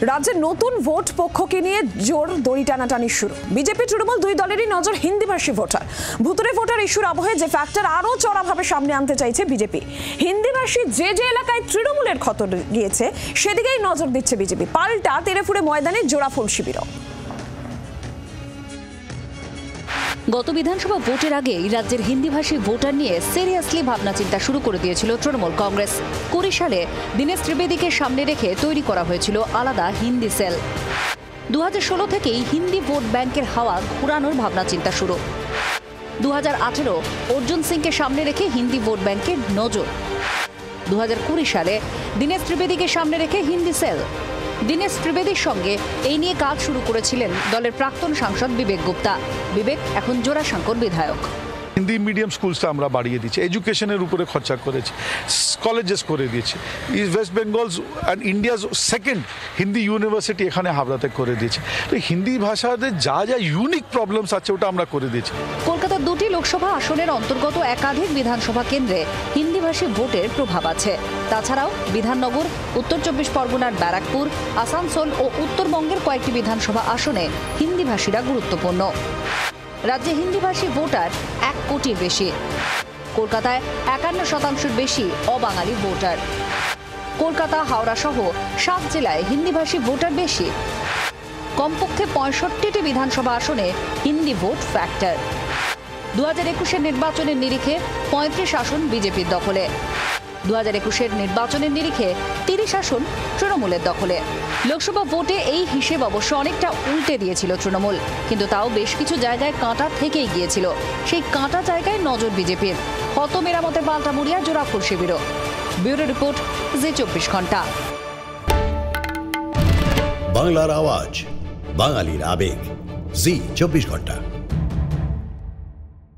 রাজ্যে নতুন ভোট পক্ষকে নিয়ে জোর দড়ি টানাটানি শুরু। বিজেপি তৃণমূল দুই দলেরই নজর হিন্দিভাষী ভোটার। ভুতুরে ভোটার ইস্যুর আবহে যে ফ্যাক্টর আরও চড়াভাবে সামনে আনতে চাইছে বিজেপি। হিন্দিভাষী যে যে এলাকায় তৃণমূলের ক্ষত গিয়েছে সেদিকেই নজর দিচ্ছে বিজেপি। পাল্টা তেরেফুরে ময়দানে জোড়াফুল শিবিরও। গত বিধানসভা ভোটের আগেই রাজ্যের হিন্দিভাষী ভোটার নিয়ে সিরিয়াসলি ভাবনা চিন্তা শুরু করে দিয়েছিল তৃণমূল কংগ্রেস। 20 সালে দীনেশ ত্রিবেদীকে সামনে রেখে তৈরি করা হয়েছিল আলাদা হিন্দি সেল। 2016 থেকেই হিন্দি ভোট ব্যাংকের হাওয়া ঘুরানোর ভাবনা চিন্তা শুরু। 2018 অর্জুন সিংকে সামনে রেখে হিন্দি ভোট ব্যাংকের নজর। 2020 সালে দীনেশ ত্রিবেদীকে সামনে রেখে হিন্দি সেল। দীনেশ ত্রিবেদীর সঙ্গে এই নিয়ে কাজ শুরু করেছিলেন দলের প্রাক্তন সাংসদ বিবেক গুপ্তা। বিবেক এখন জোড়াসাঁকোর বিধায়ক। হিন্দি মিডিয়াম স্কুলসটা আমরা বাড়িয়ে দিচ্ছি, এডুকেশনের উপরে খরচা করেছি, কলেজেস করে দিয়েছি। West Bengal's and India's second Hindi university এখানে হাবড়াতে করে দিয়েছি। তো হিন্দি ভাষাতে যা যা ইউনিক প্রবলেমস আছে ওটা আমরা করে দিয়েছি। কলকাতার 2টি লোকসভা আসনের অন্তর্গত একাধিক বিধানসভা কেন্দ্রে হিন্দিভাষী ভোটের প্রভাব আছে। তাছাড়াও বিধাননগর, উত্তর 24 পরগনার ব্যারাকপুর, আসানসোল ও উত্তরবঙ্গের কয়েকটি বিধানসভা আসনে হিন্দিভাষীরা গুরুত্বপূর্ণ। রাজ্যে হিন্দিভাষী ভোটার 1 কোটির বেশি। কলকাতায় 51% বেশি অবাঙালি ভোটার। কলকাতা, হাওড়া সহ 7 জেলায় হিন্দিভাষী ভোটার বেশি। কমপক্ষে 65টি বিধানসভা আসনে হিন্দি ভোট ফ্যাক্টর। 2021-এর নির্বাচনের নিরিখে 35 আসন বিজেপির দখলে। 2021-এর নির্বাচনের নিরিখে 30 আসন তৃণমূলের দখলে। লোকসভা ভোটে এই হিসেব অবশ্য অনেকটা উল্টে দিয়েছিল তৃণমূল, কিন্তু তাও বেশ কিছু জায়গায় কাঁটা থেকেই গিয়েছিল। সেই কাঁটা জায়গায় নজর বিজেপির। ক্ষত মেরামতে পাল্টা মুড়িয়া জোড়াফুল শিবিরও। ব্যুরো রিপোর্ট, জি 24 ঘন্টা। বাংলার আওয়াজ, বাঙালির আবেগ, জি 24 ঘন্টা।